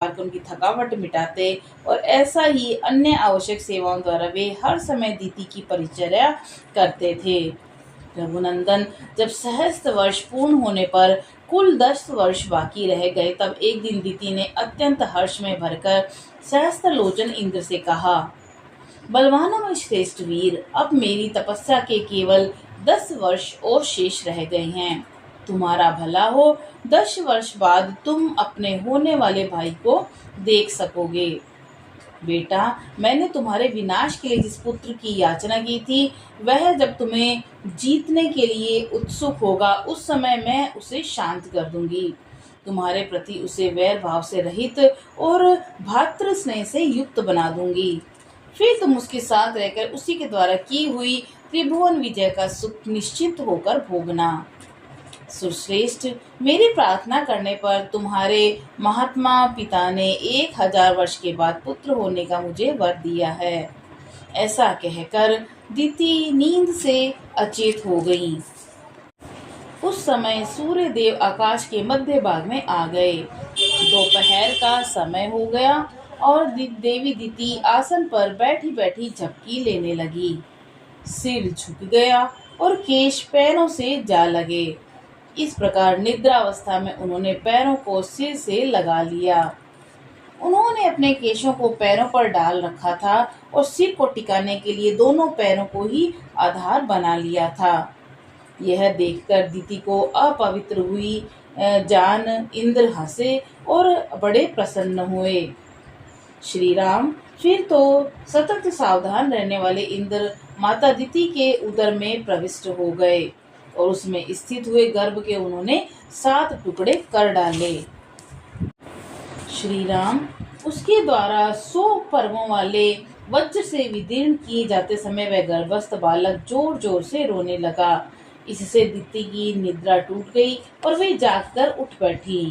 कर उनकी थकावट मिटाते और ऐसा ही अन्य आवश्यक सेवाओं द्वारा वे हर समय दीति की परिचर्या करते थे। रघुनंदन, जब सहस्त्र वर्ष पूर्ण होने पर कुल 10 वर्ष बाकी रह गए, तब एक दिन दीति ने अत्यंत हर्ष में भरकर सहस्त्र लोचन इंद्र से कहा, बलवानों में श्रेष्ठ वीर, अब मेरी तपस्या के केवल 10 वर्ष और शेष रह गए हैं। तुम्हारा भला हो, 10 वर्ष बाद तुम अपने होने वाले भाई को देख सकोगे। बेटा, मैंने तुम्हारे विनाश के लिए जिस पुत्र की याचना की थी, वह जब तुम्हें जीतने के लिए उत्सुक होगा, उस समय मैं उसे शांत कर दूंगी। तुम्हारे प्रति उसे वैर भाव से रहित और भातृ स्नेह से युक्त बना दूंगी। फिर तुम उसके साथ रहकर उसी के द्वारा की हुई त्रिभुवन विजय का सुख निश्चित होकर भोगना। सुश्रेष्ठ, मेरी प्रार्थना करने पर तुम्हारे महात्मा पिता ने 1000 वर्ष के बाद पुत्र होने का मुझे वर दिया है। ऐसा कहकर दीति नींद से अचेत हो गई। उस समय सूर्य देव आकाश के मध्य भाग में आ गए। दोपहर का समय हो गया और देवी दीति आसन पर बैठी बैठी झपकी लेने लगी। सिर झुक गया और केश पैरों से जा लगे। इस प्रकार निद्रावस्था में उन्होंने पैरों को सिर से लगा लिया। उन्होंने अपने केशों को पैरों पर डाल रखा था और सिर को टिकाने के लिए दोनों पैरों को ही आधार बना लिया था। यह देखकर दीति को अपवित्र हुई जान इंद्र हंसे और बड़े प्रसन्न हुए। श्री राम, फिर तो सतत सावधान रहने वाले इंद्र माता दीति के उदर में प्रविष्ट हो गए और उसमें स्थित हुए गर्भ के उन्होंने 7 टुकड़े कर डाले। श्री राम, उसके द्वारा 100 पर्वों वाले वज्र से विदीर्ण किए जाते समय वह गर्भस्थ बालक जोर जोर से रोने लगा। इससे दीति की निद्रा टूट गई और वे जागकर उठ बैठी।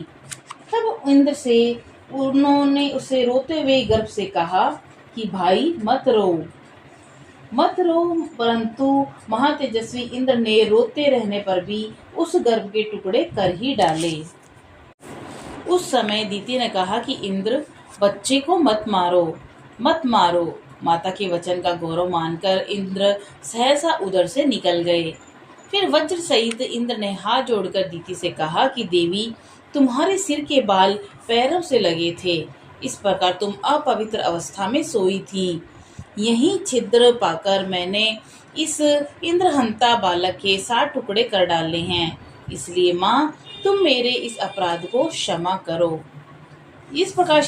तब इंद्र से उन्होंने उसे रोते हुए गर्भ से कहा कि भाई मत रो, परंतु महातेजस्वी इंद्र ने रोते रहने पर भी उस गर्भ के टुकड़े कर ही डाले। उस समय दीति ने कहा कि इंद्र, बच्चे को मत मारो। माता के वचन का गौरव मानकर इंद्र सहसा उधर से निकल गए। फिर वज्र सहित इंद्र ने हाथ जोड़कर दीति से कहा कि देवी, तुम्हारे सिर के बाल पैरों से लगे थे, इस प्रकार तुम अपवित्र अवस्था में सोई थी। यही छिद्र पाकर मैंने इस इंद्रहंता बालक के 7 टुकड़े कर डाले हैं। इसलिए माँ, तुम मेरे इस अपराध को क्षमा करो। इस प्रकार